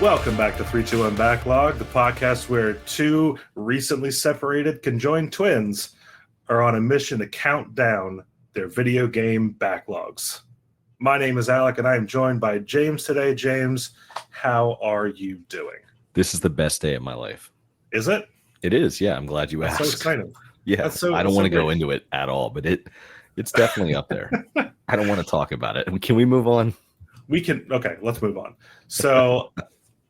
Welcome back to 321 Backlog, the podcast where two recently separated conjoined twins are on a mission to count down their video game backlogs. My name is Alec, and I am joined by James today. James, how are you doing? This is the best day of my life. Is it? It is, yeah. I'm glad you asked. That's so exciting. Yeah, I don't want to go into it at all, but it's definitely up there. I don't want to talk about it. Can we move on? We can. Okay, let's move on. So...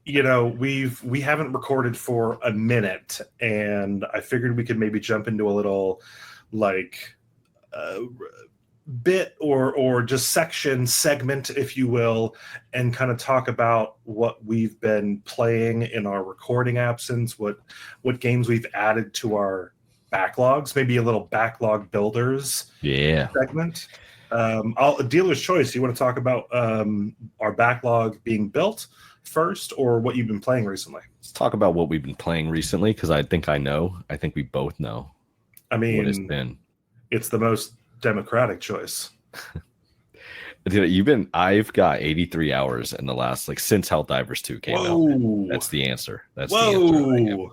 You know, we haven't recorded for a minute, and I figured we could maybe jump into a little bit or just segment, if you will, and kind of talk about what we've been playing in our recording absence, what games we've added to our backlogs, maybe a little backlog builders segment. Dealer's choice. You want to talk about our backlog being built first, or what you've been playing recently? Let's talk about what we've been playing recently, because I think we both know. I mean, what it's been. It's the most democratic choice. I've got 83 hours in the last, since Helldivers 2 came out. That's the answer. That's the answer.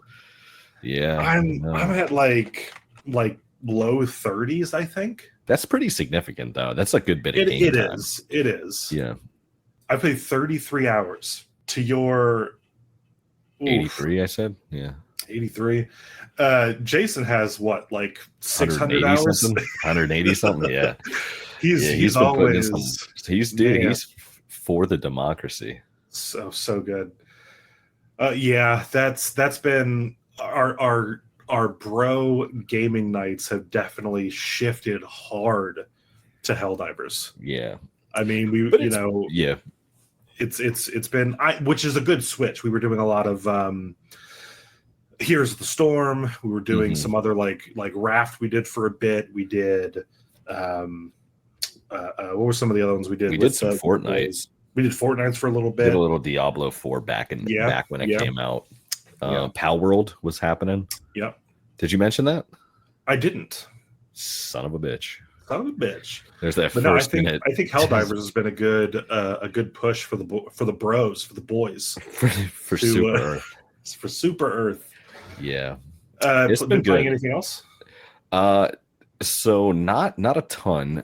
Yeah. I'm at low 30s, I think. That's pretty significant, though. That's a good bit of game time. It is. Yeah. I played 33 hours to your 83, I said. Yeah. 83. Jason has what, 600 hours? 180 something, yeah. He's always he's for the democracy. So good. That's been our bro gaming nights have definitely shifted hard to Helldivers. Yeah. I mean, it's been which is a good switch. We were doing a lot of Heroes of the Storm. We were doing some other like Raft we did for a bit. We did what were some of the other ones we did? We did some Fortnite. We did Fortnite for a little bit. Did a little Diablo 4 back when it came out. Pal World was happening. Yep. Did you mention that? I didn't. Son of a bitch. There's that first minute. I think Helldivers has been a good push for the bros, for the boys, for Super Earth. For Super Earth. Yeah, it's been playing anything else? So not a ton.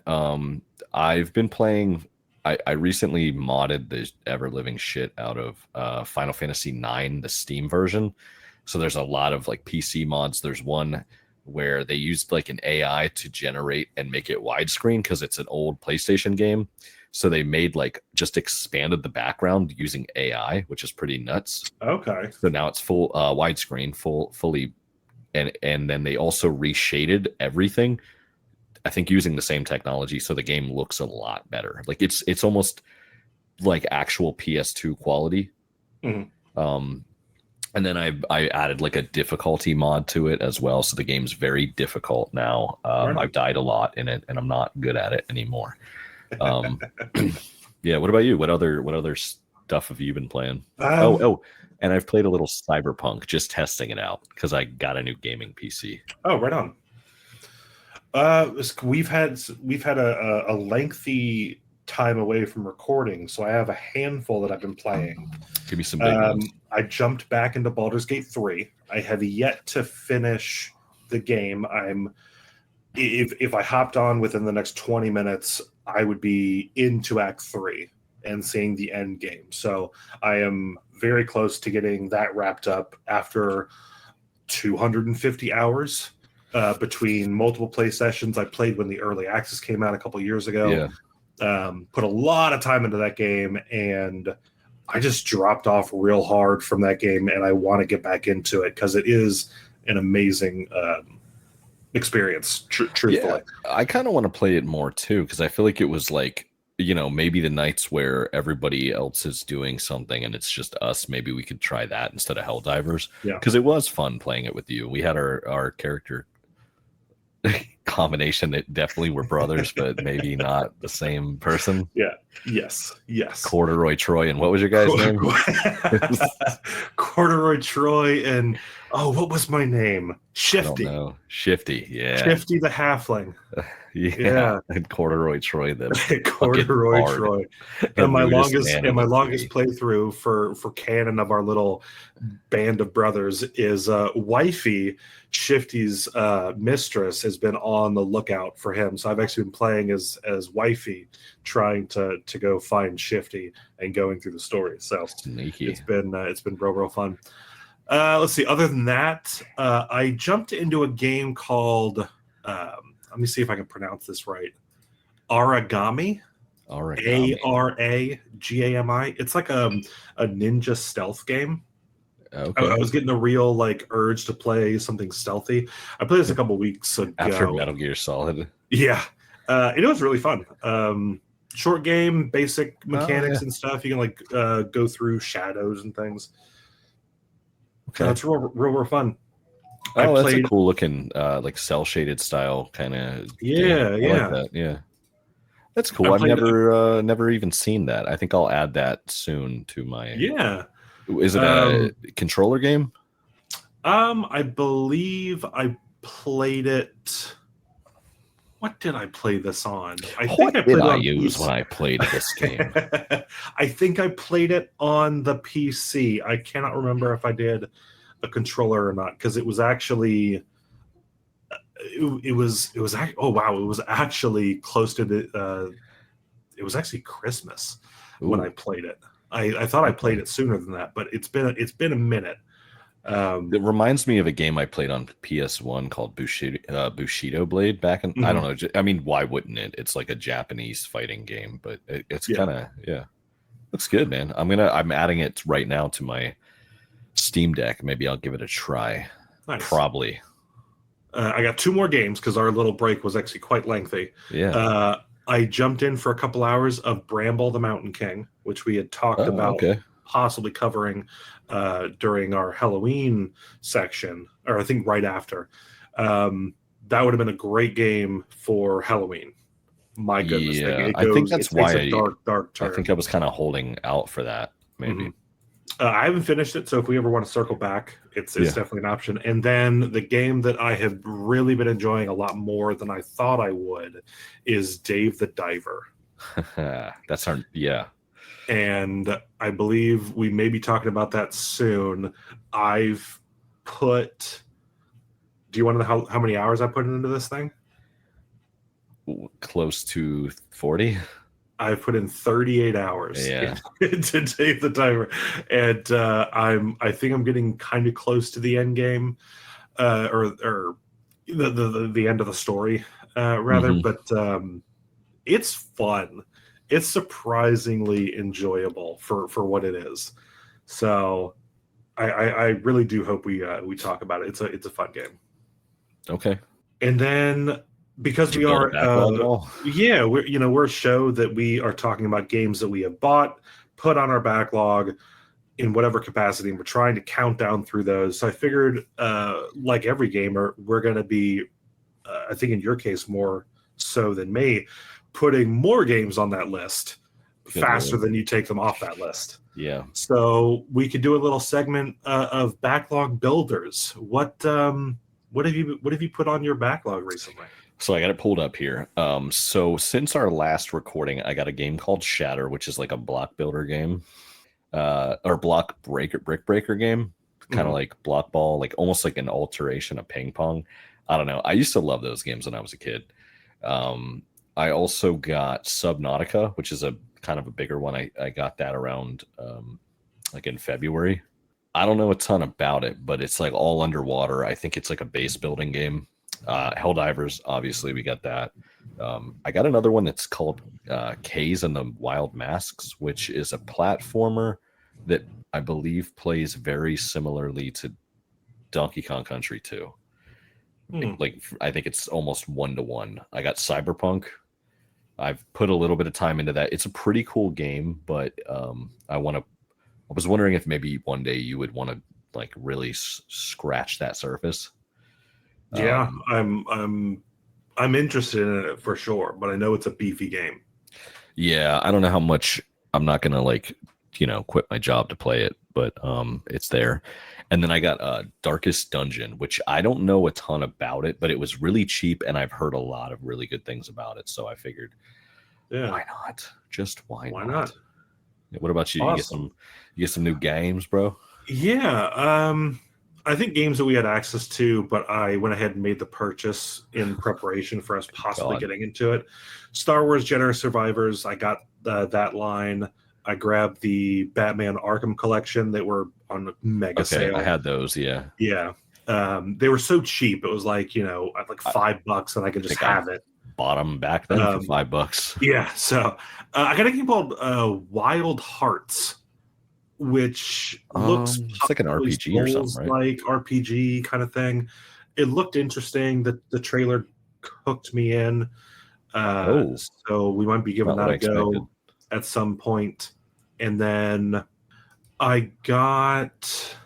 I've been playing. I recently modded the ever living shit out of Final Fantasy IX, the Steam version. So there's a lot of PC mods. There's one where they used an AI to generate and make it widescreen because it's an old PlayStation game. So they made just expanded the background using AI, which is pretty nuts. Okay. So now it's full widescreen, fully, and then they also reshaded everything. I think using the same technology, so the game looks a lot better. It's almost like actual PS2 quality. Mm-hmm. And then I added a difficulty mod to it as well. So the game's very difficult now. I've died a lot in it, and I'm not good at it anymore. Yeah. What about you? What other stuff have you been playing? And I've played a little Cyberpunk, just testing it out because I got a new gaming PC. Oh, right on. We've had a lengthy time away from recording, so I have a handful that I've been playing. Give me some big ones. I jumped back into Baldur's Gate 3. I have yet to finish the game. If I hopped on within the next 20 minutes, I would be into Act 3 and seeing the end game. So I am very close to getting that wrapped up after 250 hours between multiple play sessions. I played when the early access came out a couple years ago. Yeah. Put a lot of time into that game, and I just dropped off real hard from that game, and I want to get back into it because it is an amazing experience, truthfully. Yeah, I kind of want to play it more too, because I feel like it was maybe the nights where everybody else is doing something and it's just us, maybe we could try that instead of Helldivers. Yeah, because it was fun playing it with you. We had our character combination that definitely were brothers, but maybe not the same person. Yeah. Yes. Corduroy Troy, and what was your guy's name? Corduroy Troy and what was my name? Shifty. I don't know. Shifty, yeah. Shifty the halfling. Yeah. And Corduroy Troy, the Corduroy Troy. And my longest three. playthrough for canon of our little band of brothers is Wifey, Shifty's mistress, has been on the lookout for him. So I've actually been playing as Wifey, trying to go find Shifty and going through the story. So Sneaky. It's been real fun. Let's see. Other than that, I jumped into a game called let me see if I can pronounce this right. Aragami. Aragami. It's like a ninja stealth game. Okay. I was getting a real urge to play something stealthy. I played this a couple weeks ago. After Metal Gear Solid. Yeah. It was really fun. Short game, basic mechanics and stuff. You can go through shadows and things. Okay. It's real fun. That's a cool looking cell shaded style kind of. Yeah. Like that. Yeah. That's cool. I've never even seen that. I think I'll add that soon to my. Yeah. Is it a controller game? I believe I played it. What did I play this on? What did I use when I played this game? I think I played it on the PC. I cannot remember if I did a controller or not, because it was actually it was actually close to the it was actually Christmas when I played it. I thought I played it sooner than that, but it's been a minute. It reminds me of a game I played on PS1 called Bushido Blade back in. I don't know. I mean, why wouldn't it? It's like a Japanese fighting game, but it's kind of looks good, man. I'm adding it right now to my Steam Deck. Maybe I'll give it a try. Nice. Probably. I got 2 more games because our little break was actually quite lengthy. Yeah. I jumped in for a couple hours of Bramble the Mountain King, which we had talked about possibly covering during our Halloween section, or I think right after. That would have been a great game for Halloween. My goodness. Yeah, I think that's why a dark turn. I think I was kind of holding out for that, maybe. I haven't finished it, so if we ever want to circle back, it's definitely an option. And then the game that I have really been enjoying a lot more than I thought I would is Dave the Diver. That's And I believe we may be talking about that soon. I've put... Do you want to know how many hours I put into this thing? Close to 40. I've put in 38 hours into Dave the Diver, and I think I'm getting kind of close to the end game, or the end of the story, rather. But it's fun. It's surprisingly enjoyable for what it is. So I really do hope we talk about it. It's a fun game. Okay. And then, because we are we're a show that we are talking about games that we have bought, put on our backlog in whatever capacity, and we're trying to count down through those. So I figured, like every gamer, we're going to be, I think in your case more so than me, putting more games on that list faster than you take them off that list. Yeah. So we could do a little segment of backlog builders. What have you put on your backlog recently? So I got it pulled up here. So since our last recording, I got a game called Shatter, which is like a block builder game, or brick breaker game, kind of like block ball, like almost like an alteration of ping pong. I don't know. I used to love those games when I was a kid. I also got Subnautica, which is a kind of a bigger one. I got that around like in February. I don't know a ton about it, but it's like all underwater. I think it's like a base building game. Helldivers, obviously, we got that. I got another one that's called Kays and the Wild Masks, which is a platformer that I believe plays very similarly to Donkey Kong Country 2. Like I think it's almost 1-to-1. I got Cyberpunk. I've put a little bit of time into that. It's a pretty cool game, but I was wondering if maybe one day you would want to like really scratch that surface. Yeah, I'm I'm interested in it for sure, but I know it's a beefy game. Yeah, I don't know how much. I'm not gonna like, quit my job to play it, but it's there. And then I got Darkest Dungeon, which I don't know a ton about it, but it was really cheap, and I've heard a lot of really good things about it. So I figured, Yeah, why not? Just why why not? not? Yeah, what about you? Awesome. You get some new games, bro? Yeah, I think games that we had access to, but I went ahead and made the purchase in preparation for us possibly God. getting into it. Star Wars Jedi Survivors, I got that line. I grabbed the Batman Arkham collection that were on mega Okay, I sale. had those. Yeah, Yeah. They were so cheap. It was like, at like I $5 and I could just think I have it. bought them back then for $5. Yeah. So I got a game called Wild Hearts, which looks It's like an possibly RPG or something, Souls right? like RPG kind of thing. It looked interesting. The trailer hooked me in. Oh, So we might be giving not what that I a expected. go at some point. And then I got,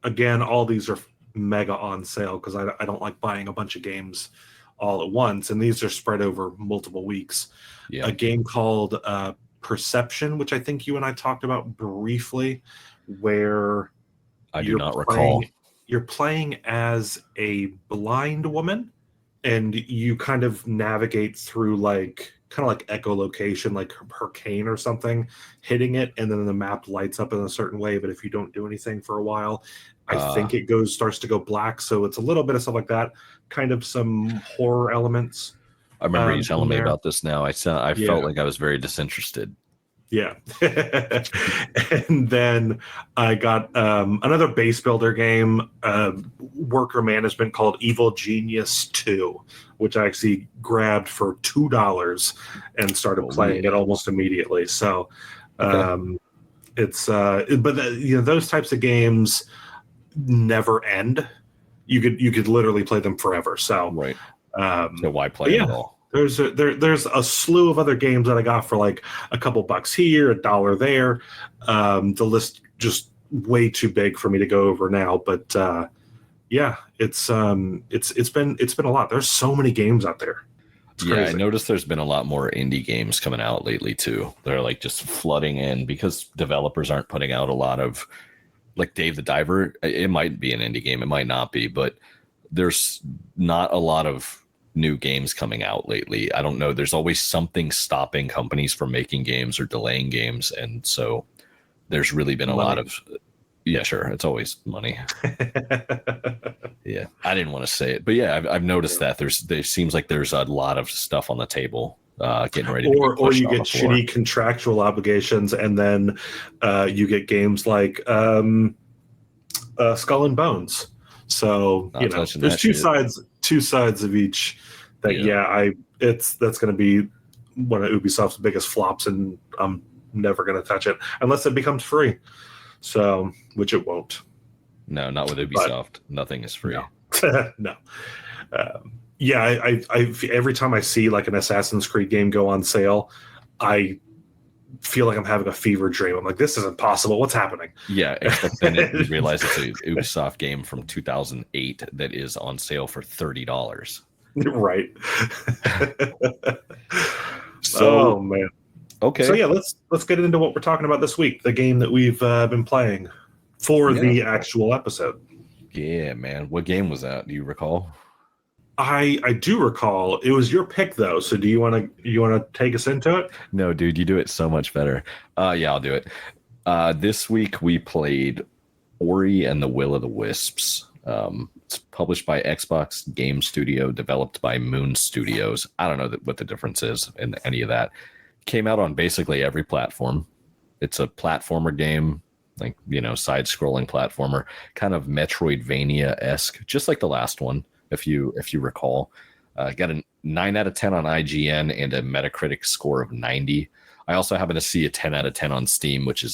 again, all these are mega on sale because I don't like buying a bunch of games all at once. And these are spread over multiple weeks. Yeah, A game called Perception, which I think you and I talked about briefly, where I do you're not recall. playing as a blind woman, and you kind of navigate through like kind of like echolocation, like her cane or something, hitting it, and then the map lights up in a certain way. But if you don't do anything for a while, I Uh, think it starts to go black. So it's a little bit of stuff like that, kind of some horror elements I remember you telling in me there. about this now. I Yeah. felt like I was very disinterested. Yeah. And then I got another base builder game, worker management called Evil Genius 2, which I actually grabbed for $2 and started playing Holy. it almost immediately. So Okay. it's, those types of games never end. You could literally play them forever. So, Right. So um, why play but them yeah, at all? there's a slew of other games that I got for like a couple bucks here, $1 there. The list just way too big for me to go over now, but yeah, it's been a lot. There's so many games out there. It's Yeah, I crazy. noticed there's been a lot more indie games coming out lately too. They're like just flooding in because developers aren't putting out a lot of like Dave the Diver. It might be an indie game, it might not be, but there's not a lot of new games coming out lately. I don't know. There's always something stopping companies from making games or delaying games. And so there's really been a lot Money. of, yeah, sure. It's always money. Yeah. I didn't want to say it, but yeah, I've noticed that there seems like there's a lot of stuff on the table getting ready to be or pushed you on get the floor. shitty contractual obligations, and then you get games like Skull and Bones. So Not touching there's that shit. two sides of each. That Yeah. that's going to be one of Ubisoft's biggest flops, and I'm never going to touch it unless it becomes free. So, which it won't. No, not with But Ubisoft. Nothing is free. no, no. Yeah, I every time I see like an Assassin's Creed game go on sale, I feel like I'm having a fever dream. I'm like, this isn't possible. What's happening? Yeah, except then you realize it's a Ubisoft game from 2008 that is on sale for $30. Right. So Oh man. So okay, yeah, let's get into what we're talking about this week. The game that we've been playing for yeah, the actual episode. yeah, man. What game was that? Do you recall? I do recall it was your pick though. So do you want to take us into it? No, dude, you do it so much better. Yeah, I'll do it. This week we played Ori and the Will of the Wisps. It's published by Xbox Game Studio, developed by Moon Studios. I don't know what the difference is in any of that. Came out on basically every platform. It's a platformer game, like side-scrolling platformer, kind of Metroidvania-esque, just like the last one, if you recall. Got a 9 out of 10 on IGN and a Metacritic score of 90. I also happen to see a 10 out of 10 on Steam, which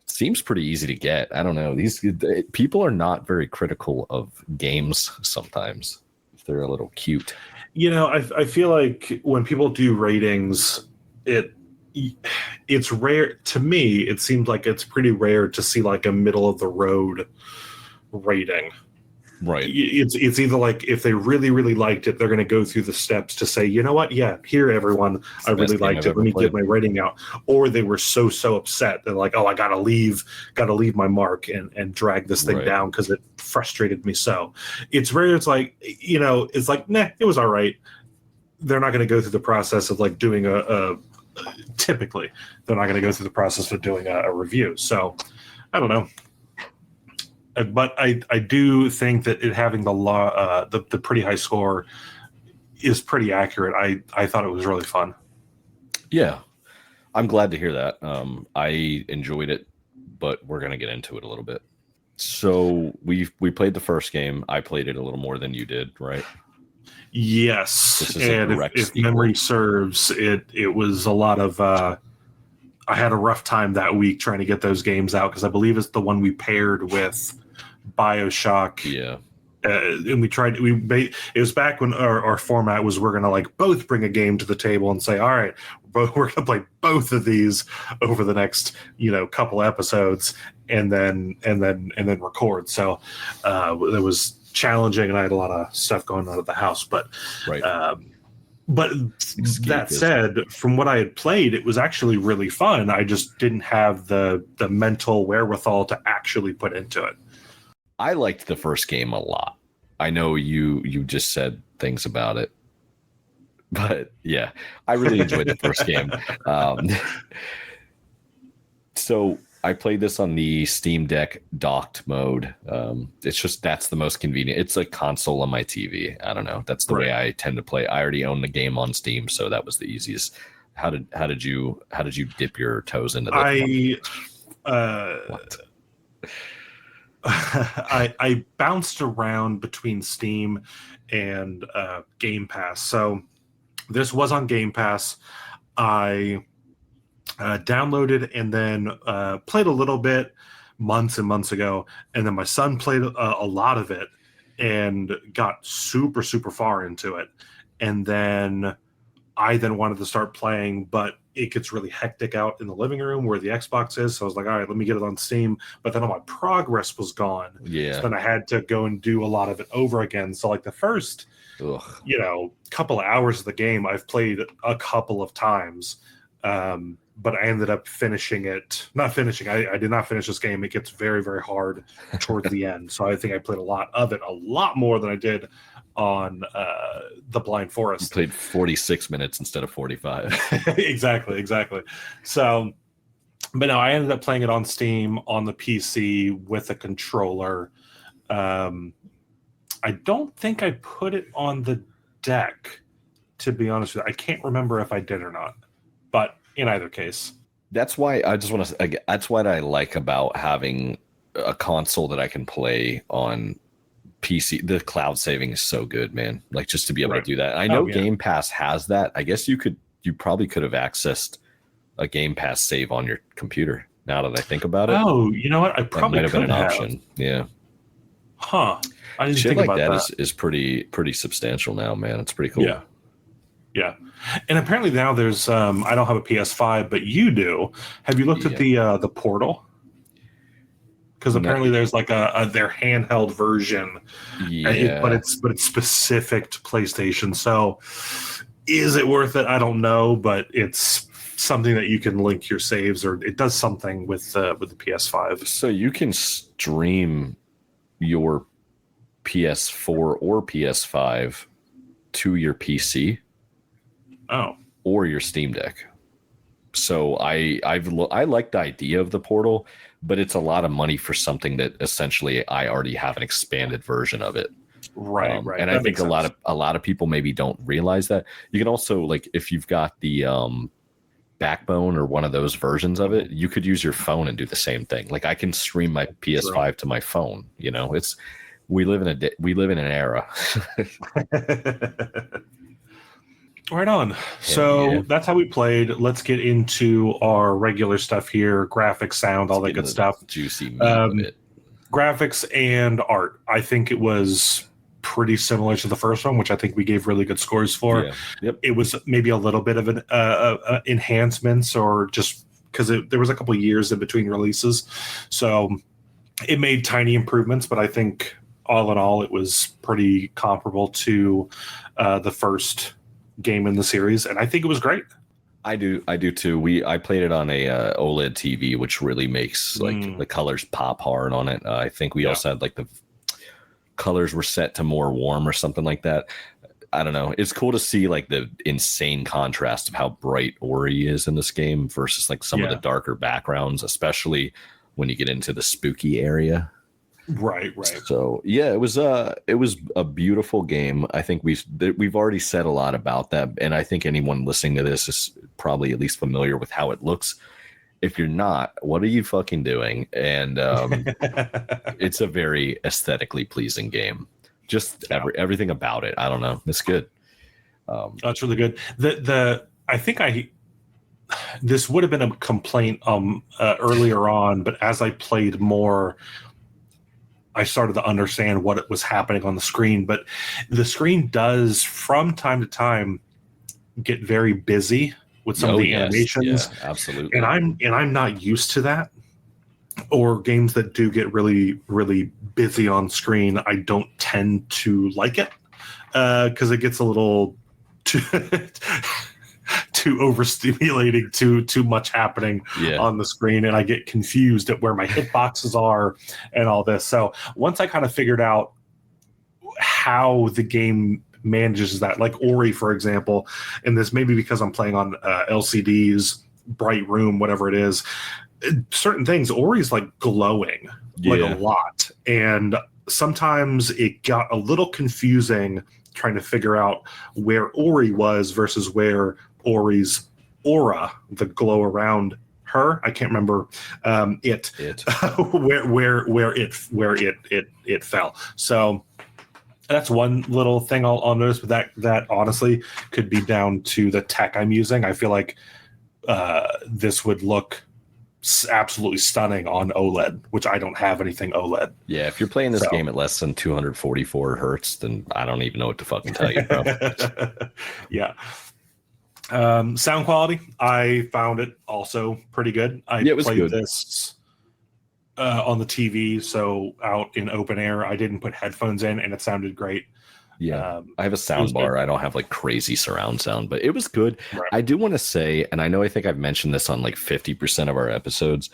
seems pretty easy to get. I don't know. These people are not very critical of games sometimes if they're a little cute. I feel like when people do ratings, it's rare to me. It seems like it's pretty rare to see like a middle of the road rating. Right. It's either like if they really, really liked it, they're going to go through the steps to say, you know what? Yeah, here, everyone, I really liked it. Let me get my rating out. Or they were so upset. They're like, oh, I got to leave my mark and drag this thing down because it frustrated me so. It's rare. It's like, it's like, nah, it was all right. They're not going to go through the process of like doing typically, they're not going to go through the process of doing a review. So I don't know. But I do think that it having the pretty high score is pretty accurate. I thought it was really fun. Yeah, I'm glad to hear that. I enjoyed it, but we're gonna get into it a little bit. So we played the first game. I played it a little more than you did, right? Yes, and if memory serves, it was a lot of. I had a rough time that week trying to get those games out because I believe it's the one we paired with BioShock. Yeah. And we tried. It was back when our format was we're gonna like both bring a game to the table and say, all right, we're gonna play both of these over the next couple episodes, and then record. So it was challenging, and I had a lot of stuff going on at the house. But but that said, from what I had played, it was actually really fun. I just didn't have the mental wherewithal to actually put into it. I liked the first game a lot. I know you just said things about it, but yeah, I really enjoyed the first game. So I played this on the Steam Deck docked mode. It's just that's the most convenient. It's a console on my TV. I don't know. That's the way I tend to play. I already own the game on Steam, so that was the easiest. How did you dip your toes into this? What? I bounced around between Steam and Game Pass. So this was on Game Pass. I downloaded and then played a little bit months and months ago. And then my son played a lot of it and got super, super far into it. And then I wanted to start playing, but it gets really hectic out in the living room where the Xbox is. So I was like, all right, let me get it on Steam. But then all my progress was gone. Yeah. So then I had to go and do a lot of it over again. So like the first, couple of hours of the game, I've played a couple of times. But I ended up finishing it. Not finishing. I did not finish this game. It gets very, very hard towards the end. So I think I played a lot of it, a lot more than I did on the Blind Forest. You played 46 minutes instead of 45. Exactly. So, but no, I ended up playing it on Steam on the PC with a controller. I don't think I put it on the deck, to be honest with you. I can't remember if I did or not. But in either case, that's why I just want to. That's what I like about having a console that I can play on PC. The cloud saving is so good, man. Like just to be able to do that. I know Game Pass has that. I guess you probably could have accessed a Game Pass save on your computer. Now that I think about it. Oh, you know what? I probably that might have been an option. Yeah. Huh. I didn't Shit think like about that. Is pretty substantial now, man. It's pretty cool. Yeah. And apparently now there's I don't have a PS5, but you do. Have you looked at the Portal? Because apparently there's like their handheld version. Yeah. But it's specific to PlayStation. So is it worth it? I don't know, but it's something that you can link your saves, or it does something with the PS5. So you can stream your PS4 or PS5 to your PC. Oh. Or your Steam Deck. So I like the idea of the Portal, but it's a lot of money for something that essentially I already have an expanded version of it. Right. And I think a lot of people maybe don't realize that. You can also, like, if you've got the Backbone or one of those versions of it, you could use your phone and do the same thing. Like I can stream my PS5 to my phone. We live in an era. Right on. So that's how we played. Let's get into our regular stuff here. Graphics, sound, all that good stuff. Juicy meat of it. Graphics and art. I think it was pretty similar to the first one, which I think we gave really good scores for. Yeah. Yep. It was maybe a little bit of an enhancements, or just because there was a couple years in between releases. So it made tiny improvements, but I think all in all, it was pretty comparable to the first game in the series, and I think it was great. I do too. I played it on a OLED TV, which really makes like the colors pop hard on it. I think we also had like the colors were set to more warm or something like that. I don't know. It's cool to see like the insane contrast of how bright Ori is in this game versus like some of the darker backgrounds, especially when you get into the spooky area. Right. So yeah, it was a beautiful game. I think we've already said a lot about that, and I think anyone listening to this is probably at least familiar with how it looks. If you're not, what are you fucking doing? And it's a very aesthetically pleasing game. Just everything about it. I don't know. It's good. That's really good. I think this would have been a complaint earlier on, but as I played more, I started to understand what was happening on the screen. But the screen does, from time to time, get very busy with some of the animations. Yeah, absolutely. And I'm not used to that. Or games that do get really, really busy on screen, I don't tend to like it because it gets a little too overstimulating, too much happening on the screen, and I get confused at where my hitboxes are and all this. So once I kind of figured out how the game manages that, like Ori, for example, and this maybe because I'm playing on LCDs, bright room, whatever it is, certain things, Ori's like glowing like a lot. And sometimes it got a little confusing trying to figure out where Ori was versus where Ori's aura, the glow around her, I can't remember it where it fell. So that's one little thing I'll notice, but that honestly could be down to the tech I'm using. I feel like this would look absolutely stunning on OLED, which I don't have anything OLED. Yeah, if you're playing this game at less than 244 hertz, then I don't even know what to fucking tell you, bro. Yeah. Sound quality, I found it also pretty good. It was played good. This on the TV, so out in open air. I didn't put headphones in, and it sounded great. Yeah, I have a sound bar. I don't have like crazy surround sound, but it was good. Right. I do want to say, and I think I've mentioned this on like 50% of our episodes,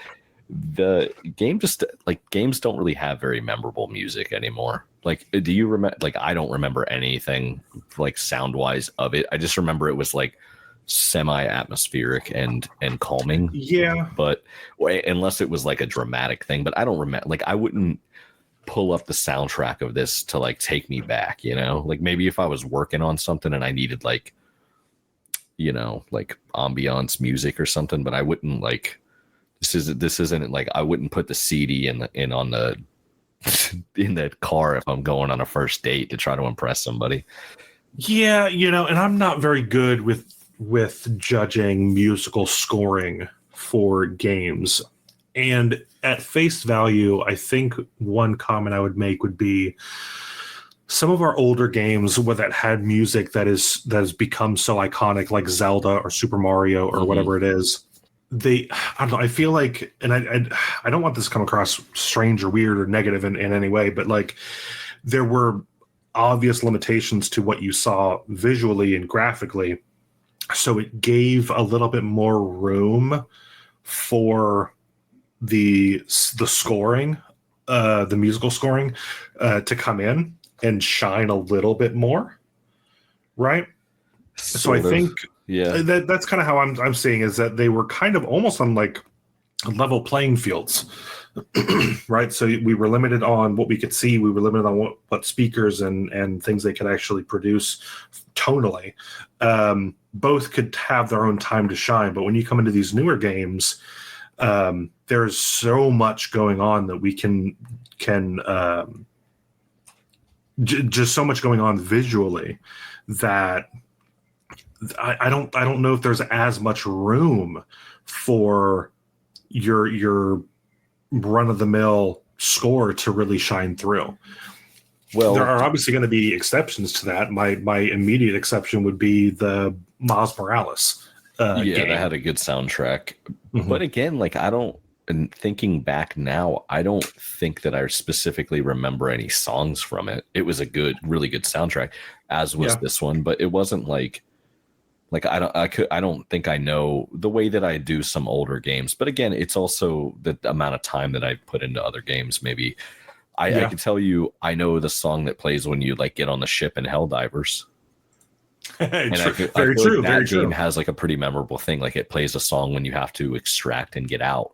the game just like games don't really have very memorable music anymore. Like, do you remember? Like, I don't remember anything like sound wise of it. I just remember it was like semi-atmospheric and calming. Yeah, but unless it was like a dramatic thing, but I don't remember. Like, I wouldn't pull up the soundtrack of this to like take me back, you know, like maybe if I was working on something and I needed like, you know, like ambiance music or something, but I wouldn't like, this isn't like, I wouldn't put the CD in the car if I'm going on a first date to try to impress somebody. Yeah. You know, and I'm not very good with judging musical scoring for games. And at face value, I think one comment I would make would be some of our older games that had music that has become so iconic, like Zelda or Super Mario or whatever it is. I don't know. I feel like, and I don't want this to come across strange or weird or negative in any way, but like there were obvious limitations to what you saw visually and graphically. So it gave a little bit more room for the scoring, the musical scoring, to come in and shine a little bit more, right? So I think that's kind of how I'm seeing is that they were kind of almost on like level playing fields, right? So we were limited on what we could see. We were limited on what speakers and things they could actually produce tonally. Both could have their own time to shine, but when you come into these newer games, there's so much going on that we can just so much going on visually that I don't know if there's as much room for your run of the mill score to really shine through. Well, there are obviously going to be exceptions to that. My immediate exception would be the Miles Morales. That had a good soundtrack. But again, like and thinking back now, I don't think that I specifically remember any songs from it. It was a really good soundtrack, as was this one, but it wasn't like I don't think I know the way that I do some older games. But again, it's also the amount of time that I put into other games. Maybe I can tell you, I know the song that plays when you like get on the ship in Helldivers. And very true. That game has like a pretty memorable thing. Like it plays a song when you have to extract and get out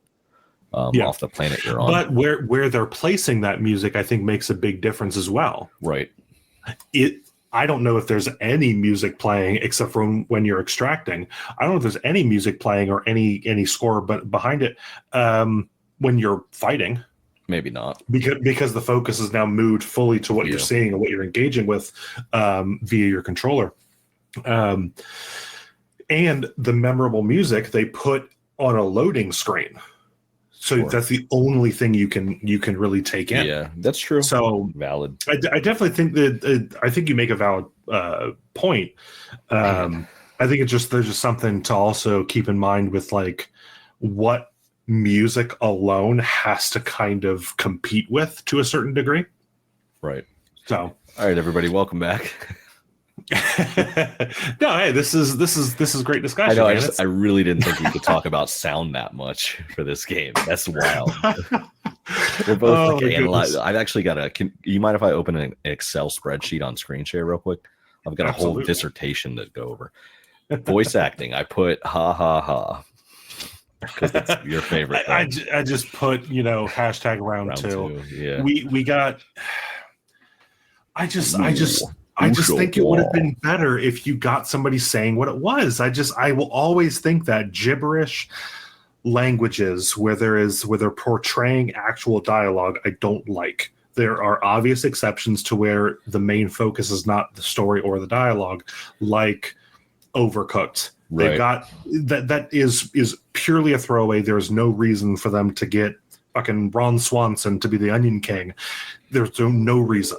off the planet you're on. But where they're placing that music, I think, makes a big difference as well. Right. I don't know if there's any music playing except from when you're extracting. I don't know if there's any music playing or any score but behind it when you're fighting. Maybe not. Because the focus is now moved fully to what you're seeing and what you're engaging with via your controller. And the memorable music they put on a loading screen. So that's the only thing you can really take in. Yeah, that's true. So valid. I definitely think that I think you make a valid point. I think there's just something to also keep in mind with like what music alone has to kind of compete with to a certain degree. Right. So, all right, everybody, welcome back. No, hey, this is great discussion. I know. I really didn't think we could talk about sound that much for this game. That's wild. We're both I've actually got you mind if I open an Excel spreadsheet on screen share real quick? I've got a whole dissertation to go over. Voice acting. I put ha ha ha because it's your favorite. I just put hashtag round two. Yeah. We got. I just think it would have been better if you got somebody saying what it was. I will always think that gibberish languages where they're portraying actual dialogue, I don't like. There are obvious exceptions to where the main focus is not the story or the dialogue, like Overcooked. Right. They've got that is purely a throwaway. There's no reason for them to get fucking Ron Swanson to be the Onion King. There's no reason.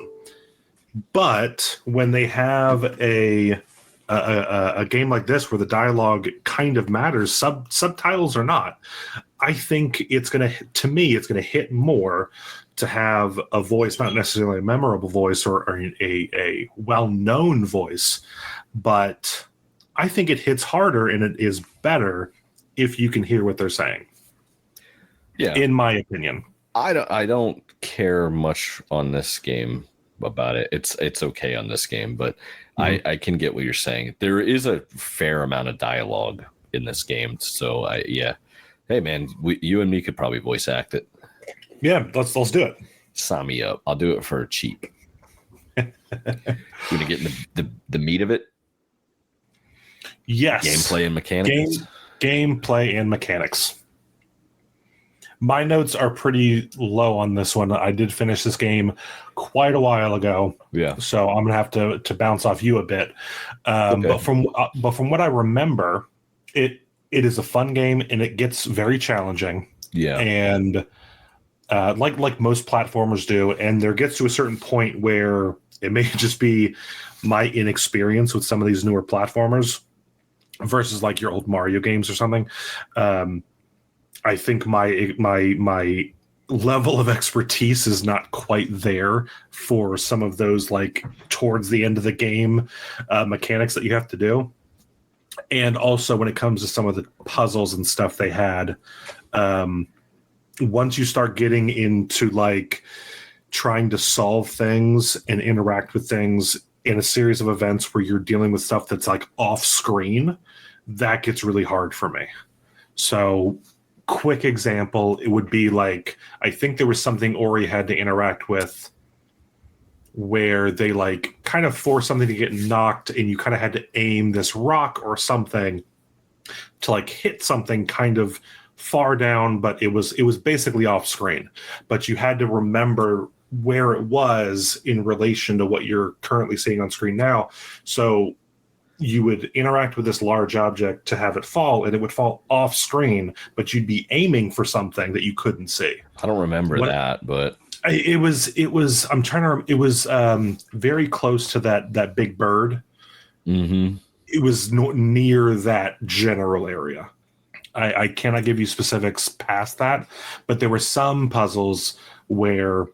But when they have a game like this where the dialogue kind of matters, subtitles or not, I think it's gonna hit more to have a voice, not necessarily a memorable voice or a well-known voice, but I think it hits harder and it is better if you can hear what they're saying. Yeah, in my opinion, I don't care much on this game about it. It's okay on this game, but I can get what you're saying. There is a fair amount of dialogue in this game, so hey man, you and me could probably voice act it. Yeah, let's do it. Sign me up. I'll do it for cheap. You gonna get in the meat of it? Yes. Gameplay and mechanics. Gameplay and mechanics. My notes are pretty low on this one. I did finish this game quite a while ago. Yeah. So I'm gonna have to bounce off you a bit. Okay. But from what I remember, it is a fun game and it gets very challenging. Yeah. And like most platformers do, and there gets to a certain point where it may just be my inexperience with some of these newer platformers versus like your old Mario games or something. I think my level of expertise is not quite there for some of those like towards the end of the game mechanics that you have to do. And also when it comes to some of the puzzles and stuff they had, once you start getting into like trying to solve things and interact with things in a series of events where you're dealing with stuff that's like off screen, that gets really hard for me. So quick example, it would be like, I think there was something Ori had to interact with where they like kind of forced something to get knocked and you kind of had to aim this rock or something to like hit something kind of far down, but it was basically off screen, but you had to remember where it was in relation to what you're currently seeing on screen now. So you would interact with this large object to have it fall, and it would fall off screen, but you'd be aiming for something that you couldn't see. I don't remember that, but it was very close to that big bird. Mm-hmm. It was near that general area. I cannot give you specifics past that, but there were some puzzles where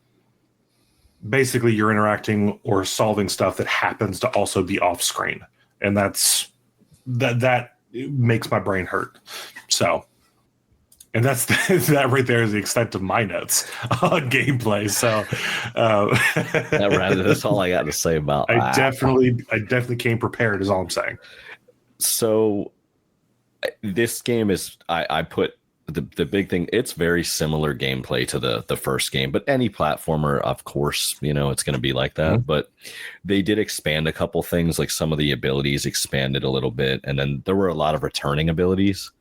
basically you're interacting or solving stuff that happens to also be off screen, and that makes my brain hurt. So, and that's that right there is the extent of my notes on gameplay. So that's all I got to say about I definitely came prepared is all I'm saying. So this game is I put the big thing, it's very similar gameplay to the first game, but any platformer, of course, it's going to be like that. Mm-hmm. But they did expand a couple things, like some of the abilities expanded a little bit, and then there were a lot of returning abilities.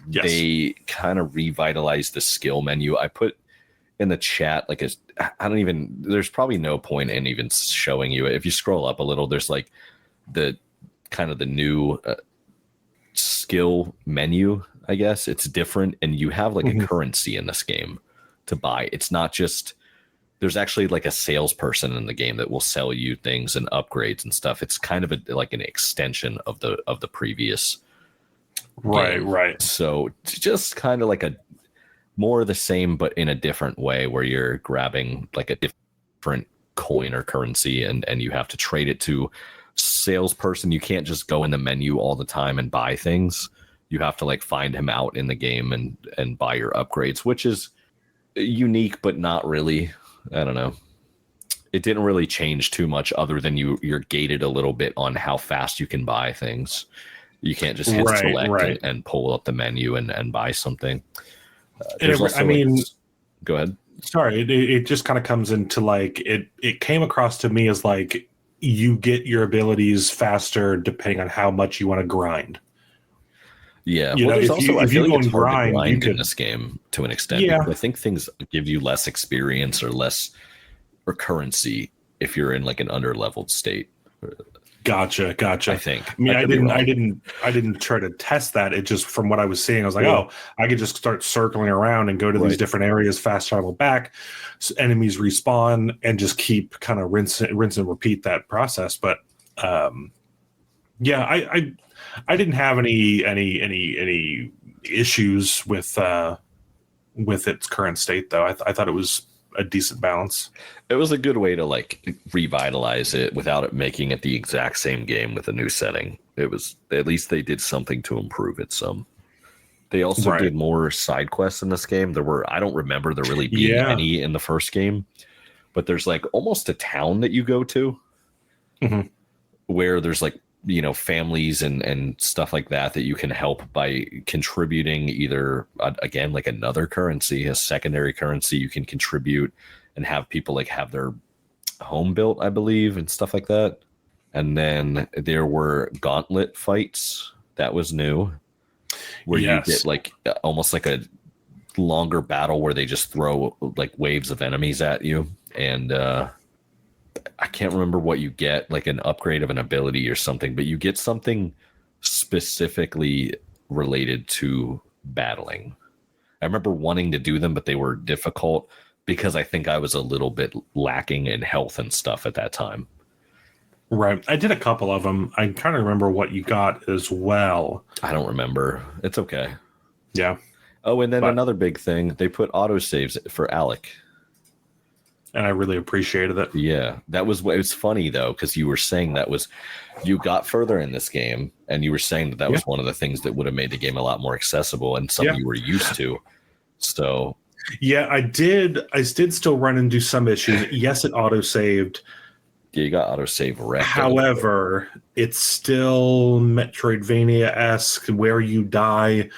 Yes. They kind of revitalized the skill menu. I put in the chat there's probably no point in even showing you it. If you scroll up a little, there's like the kind of the new skill menu, I guess. It's different, and you have like a currency in this game to buy. It's not just, there's actually like a salesperson in the game that will sell you things and upgrades and stuff. It's kind of like an extension of the previous game. Right. So just kind of like a more of the same, but in a different way, where you're grabbing like a different coin or currency and you have to trade it to salesperson. You can't just go in the menu all the time and buy things. You have to like find him out in the game and buy your upgrades, which is unique, but not really. I don't know. It didn't really change too much other than you're gated a little bit on how fast you can buy things. You can't just hit select and pull up the menu and buy something. Go ahead. Sorry, it just kind of comes into like it came across to me as like you get your abilities faster depending on how much you want to grind. Yeah, I feel like it's hard to grind in this game to an extent. Yeah. I think things give you less experience or less currency if you're in like an under-leveled state. Gotcha. I think. I mean, I didn't try to test that. It just, from what I was seeing, I was like, I could just start circling around and go to these different areas, fast travel back, so enemies respawn, and just keep kind of rinse and repeat that process. But I didn't have any issues with its current state, though. I thought it was a decent balance. It was a good way to like revitalize it without it making it the exact same game with a new setting. It was, at least they did something to improve it some. They also did more side quests in this game. I don't remember there really being any in the first game, but there's like almost a town that you go to where there's like, families and stuff like that you can help by contributing either, again, like another currency, a secondary currency you can contribute and have people like have their home built, I believe, and stuff like that. And then there were gauntlet fights. That was new, where you get like almost like a longer battle where they just throw like waves of enemies at you. And I can't remember what you get, like an upgrade of an ability or something, but you get something specifically related to battling. I remember wanting to do them, but they were difficult because I think I was a little bit lacking in health and stuff at that time. Right. I did a couple of them. I kind of remember what you got as well. I don't remember. It's okay. Yeah. Oh, and then another big thing, they put autosaves for Alec. And I really appreciated it. Yeah, it was funny though, because you were saying you got further in this game, and you were saying that was one of the things that would have made the game a lot more accessible and something you were used to. So, yeah, I did still run into some issues. Yes, it auto-saved. Yeah, you got autosave wrecked. However, it's still Metroidvania-esque, where you die,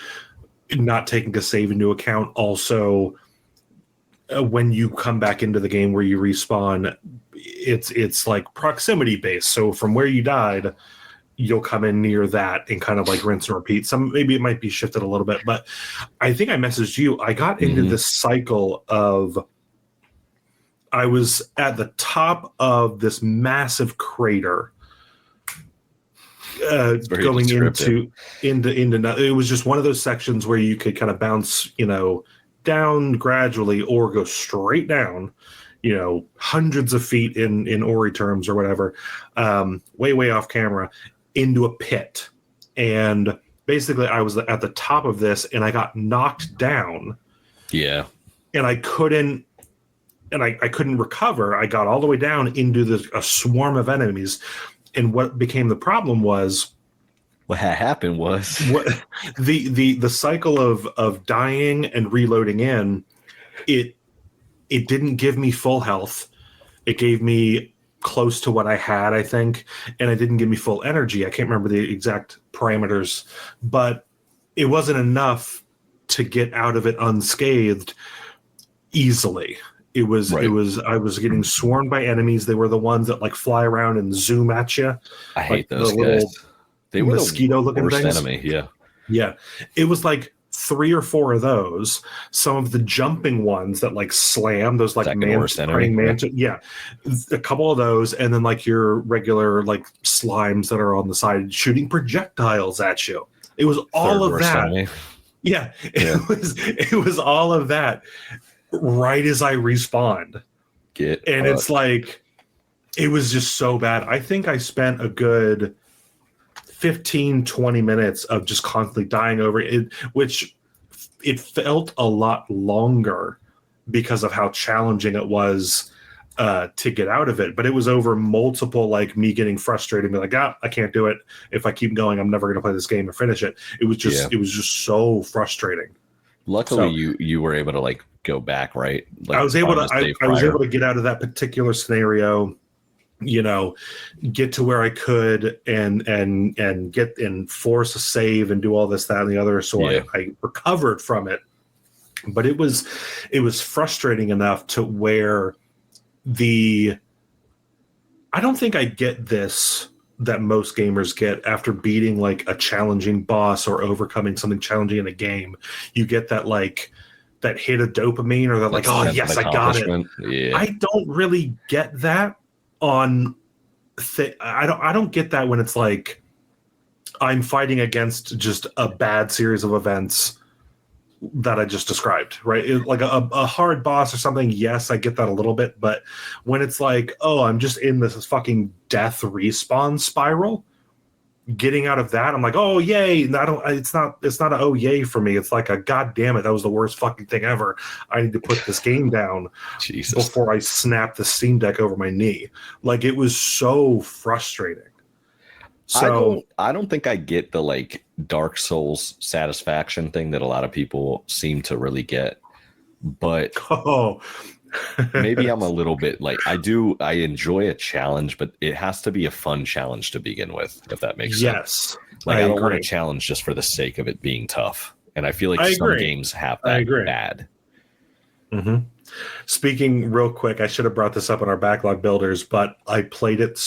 not taking a save into account. Also, when you come back into the game where you respawn, it's like proximity based. So from where you died, you'll come in near that and kind of like rinse and repeat. Maybe it might be shifted a little bit, but I think I messaged you. I got into this cycle of, I was at the top of this massive crater, going into it was just one of those sections where you could kind of bounce, down gradually or go straight down, hundreds of feet in Ori terms or whatever, way off camera, into a pit. And basically I was at the top of this and I got knocked down. Yeah. And I couldn't recover. I got all the way down into a swarm of enemies. And what became the problem was what happened was the cycle of dying and reloading in, it didn't give me full health. It gave me close to what I had, I think, and it didn't give me full energy. I can't remember the exact parameters, but it wasn't enough to get out of it unscathed easily. I was getting swarmed by enemies. They were the ones that like fly around and zoom at you. I hate those guys. They were mosquito looking worst things. Enemy. Yeah. Yeah. It was like 3 or 4 of those. Some of the jumping ones that like slam, those like praying mantis. Yeah. A couple of those, and then like your regular like slimes that are on the side shooting projectiles at you. It was all of that. Enemy. Yeah. It was all of that right as I respawned. It's like it was just so bad. I think I spent a good 15-20 minutes of just constantly dying over it, which it felt a lot longer because of how challenging it was to get out of it. But it was over multiple, like me getting frustrated and be like, I can't do it. If I keep going, I'm never going to play this game or finish it. It was just so frustrating. Luckily, you were able to like go back, right? Like, I was able to get out of that particular scenario, get to where I could and get and force a save and do all this, that, and the other. So I recovered from it, but it was frustrating enough to where I don't think I get this that most gamers get after beating like a challenging boss or overcoming something challenging in a game. You get that like that hit of dopamine or that like, oh yes, I got it. Yeah. I don't really get that on I don't get that when it's like I'm fighting against just a bad series of events that I just described, right? Like a hard boss or something, yes, I get that a little bit, but when it's like, oh, I'm just in this fucking death respawn spiral, getting out of that, I'm like, oh yay! It's not a oh yay for me. It's like a god damn it, that was the worst fucking thing ever. I need to put this game down before I snap the Steam Deck over my knee. Like it was so frustrating. So I don't think I get the like Dark Souls satisfaction thing that a lot of people seem to really get, but maybe I'm a little bit like I enjoy a challenge, but it has to be a fun challenge to begin with, if that makes sense. Like I don't want a challenge just for the sake of it being tough, and I feel like some games have that bad. Mm-hmm. Speaking real quick, I should have brought this up in our backlog builders, but I played it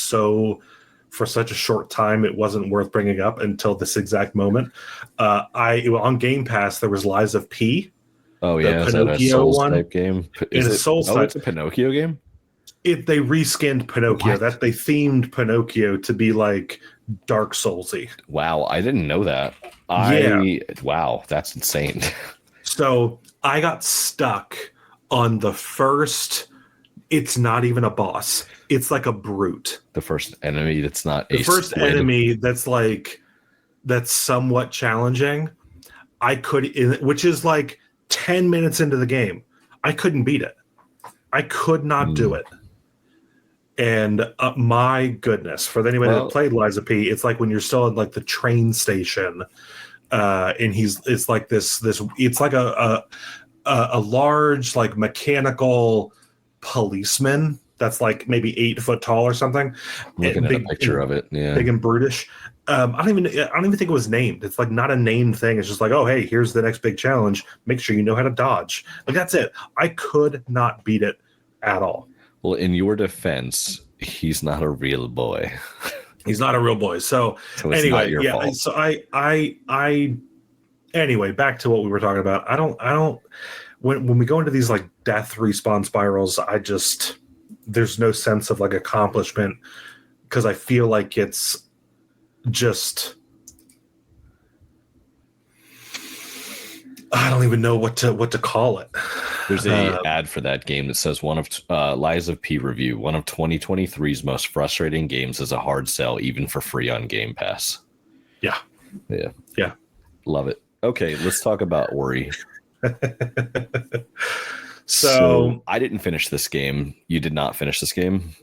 for such a short time, it wasn't worth bringing up until this exact moment. On Game Pass, there was Lies of P. Oh yeah, the Pinocchio one type game. It's a Pinocchio game. They reskinned Pinocchio. That they themed Pinocchio to be like Dark Soulsy. Wow, I didn't know that. Wow, that's insane. So I got stuck on the first. It's not even a boss. It's like a brute. The first enemy that's not the first enemy that's somewhat challenging. Which is like 10 minutes into the game. I couldn't beat it. I could not do it. And my goodness, for anybody that played Lies of P, it's like when you're still at like the train station, and it's like this. It's like a large like mechanical policeman that's like maybe 8 foot tall or something. I'm looking at a picture of it. Yeah, big and brutish. I don't even think it was named. It's like not a named thing. It's just like, oh hey, here's the next big challenge. Make sure you know how to dodge. Like that's it. I could not beat it at all. Well, in your defense, he's not a real boy. He's not a real boy. So anyway, yeah. Fault. So I anyway, back to what we were talking about. I don't. When we go into these like death respawn spirals, there's no sense of like accomplishment because I feel like it's just I don't even know what to call it. There's a ad for that game that says one of Lies of P review. One of 2023's most frustrating games is a hard sell, even for free on Game Pass. Yeah. Love it. Okay, let's talk about Ori. So I didn't finish this game. You did not finish this game?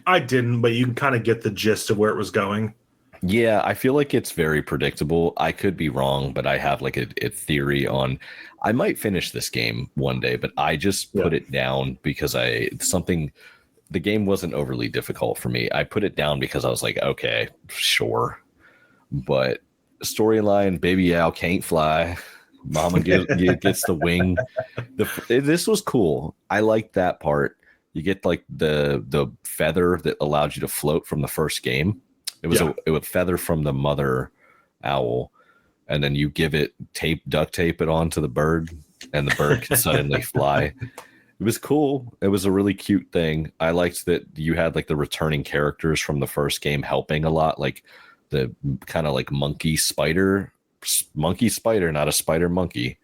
I didn't, but you can kind of get the gist of where it was going. Yeah, I feel like it's very predictable. I could be wrong, but I have like a theory on I might finish this game one day, but I just put it down because the game wasn't overly difficult for me. I put it down because I was like, okay, sure. But storyline, Baby Owl can't fly. Mama gets the wing. This was cool. I liked that part. You get like the feather that allowed you to float from the first game. It would feather from the mother owl, and then you give it duct tape it onto the bird, and the bird can suddenly fly. It was cool. It was a really cute thing. I liked that you had like the returning characters from the first game helping a lot, like the kind of like monkey spider, not a spider monkey,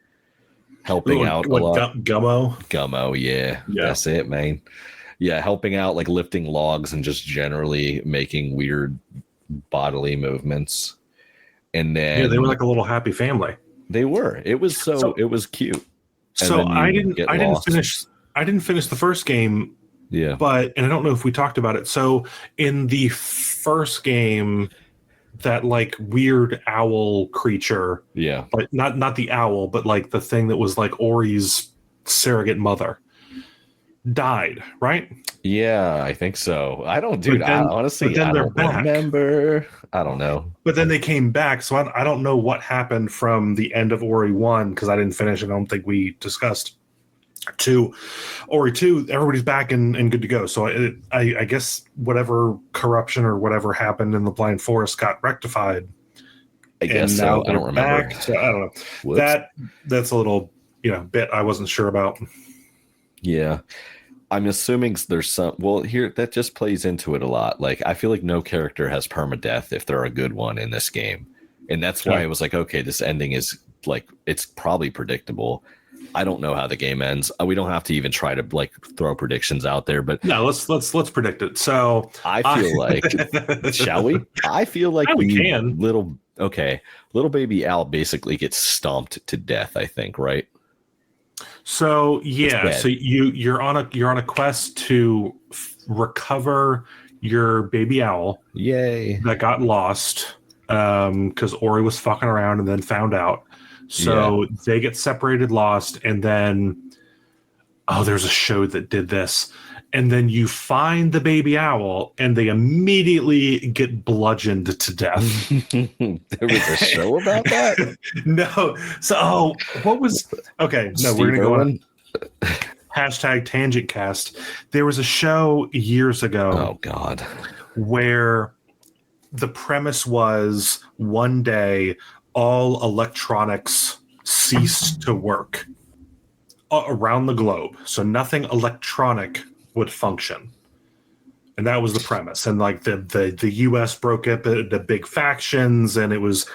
helping out a lot. Gummo, yeah, that's it, man. Yeah, helping out, like lifting logs and just generally making weird bodily movements. And then they were like a little happy family. They were. It was it was cute. So I didn't finish the first game. Yeah. And I don't know if we talked about it. So in the first game, that like weird owl creature. Yeah. But not the owl, but like the thing that was like Ori's surrogate mother died, right? Yeah, I think so. I don't remember. I don't know. But then they came back, so I don't know what happened from the end of Ori 1 because I didn't finish it. I don't think we discussed. To Ori 2, everybody's back and good to go. So I guess whatever corruption or whatever happened in the Blind Forest got rectified. I guess so. I don't remember. So I don't know. Whoops. That's a little bit I wasn't sure about. Yeah. I'm assuming there's some. Well, here that just plays into it a lot. Like I feel like no character has permadeath if they're a good one in this game, and that's why I was like, okay, this ending is like it's probably predictable. I don't know how the game ends. We don't have to even try to like throw predictions out there, but no, let's predict it. So I feel like, shall we? I feel like we can. Little baby Al basically gets stomped to death. I think, right? So yeah, so you're on a quest to recover your baby owl. Yay! That got lost because Ori was fucking around and then found out. So they get separated, lost, and then there's a show that did this. And then you find the baby owl, and they immediately get bludgeoned to death. There was a show about that? No. So, what was... Okay, no, we're going to go on. Hashtag TangentCast. There was a show years ago. Oh, God. Where the premise was one day all electronics ceased to work around the globe. So nothing electronic would function. And that was the premise. And like the US broke up into big factions, and it was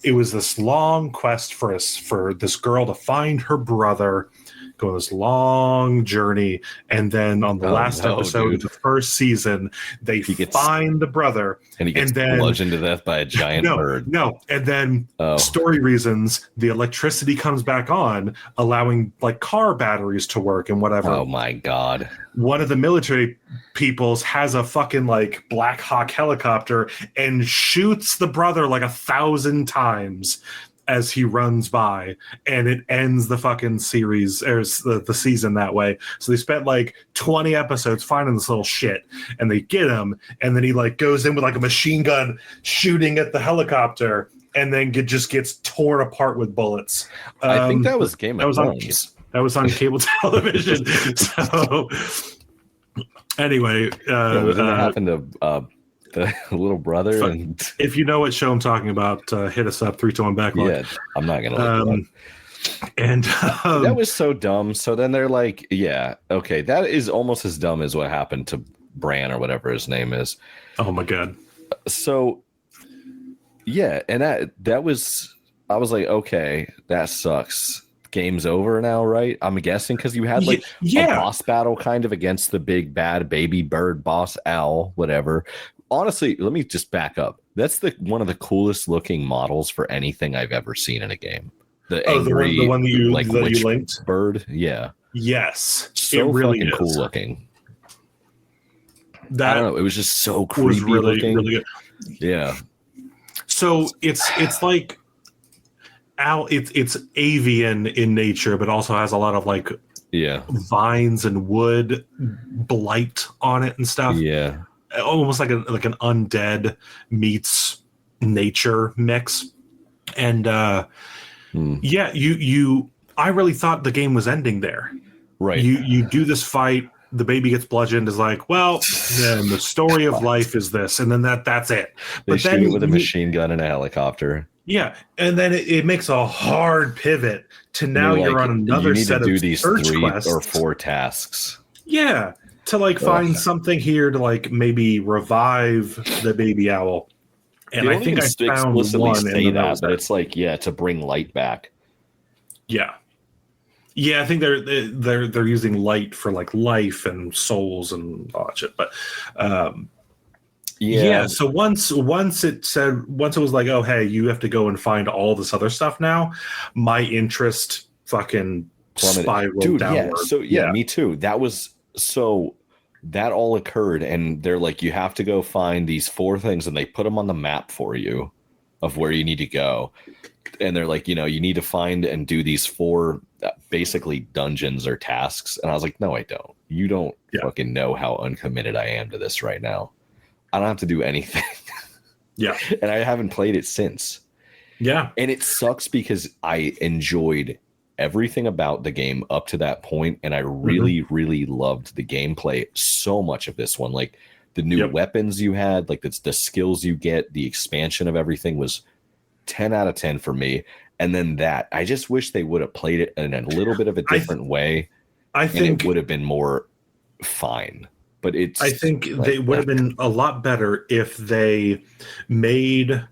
this long quest for this girl to find her brother, go on this long journey, and then on the last episode of the first season, they find the brother, and he gets bludgeoned to death by a giant bird. No, and then story reasons, the electricity comes back on, allowing like car batteries to work and whatever. Oh my God. One of the military peoples has a fucking like Black Hawk helicopter and shoots the brother like 1,000 times as he runs by, and it ends the fucking series or the season that way. So they spent like 20 episodes finding this little shit, and they get him, and then he like goes in with like a machine gun shooting at the helicopter, and then just gets torn apart with bullets. I think that was Game of Thrones. That was on cable television. So anyway, what happened to the little brother? And if you know what show I'm talking about, hit us up 321 backlog. Yeah, I'm not gonna look it up. And that was so dumb. So then they're like, yeah, okay, that is almost as dumb as what happened to Bran or whatever his name is. Oh my God. So yeah, and that was, I was like, okay, that sucks. Game's over now, right? I'm guessing because you had like a boss battle kind of against the big bad baby bird boss owl, whatever. Honestly, let me just back up. That's one of the coolest looking models for anything I've ever seen in a game. The Oh, angry, the one like that you witch linked. bird. Yeah. Yes, it So really fucking cool is. looking. I don't That know. It was just so was creepy really looking. really good. Yeah. So it's like it's avian in nature, but also has a lot of like Yeah. vines and wood blight on it and stuff. Yeah. Almost like an undead meets nature mix. And yeah, you I really thought the game was ending there. Right. You do this fight, the baby gets bludgeoned, is like, well, then the story of life is this, and then that's it. They But shoot then it with a machine gun and a helicopter. yeah, and then it makes a hard pivot to And now they're you're like, on you another need to set of do these search 3 or quests. 4 tasks. Yeah, to like find something here to like maybe revive the baby owl. And They I don't think even I found explicitly one, and say then that that, was but it. it's like, yeah, to bring light back. Yeah, yeah. I think they're using light for like life and souls and all that shit. But yeah. So once it was like, oh hey, you have to go and find all this other stuff now, my interest fucking plummeted. spiraled Dude, downward. yeah. So me too. That all occurred, and they're like, you have to go find these 4 things, and they put them on the map for you of where you need to go. And they're like, you need to find and do these 4 basically dungeons or tasks. And I was like, no, I don't. You don't fucking know how uncommitted I am to this right now. I don't have to do anything. Yeah. And I haven't played it since. Yeah. And it sucks because I enjoyed everything about the game up to that point, and I really, really loved the gameplay so much of this one. Like the new weapons you had, like the skills you get, the expansion of everything was 10 out of 10 for me. And then I just wish they would have played it in a little bit of a different way. I think it would have been more fine. But I think they would have been a lot better if they made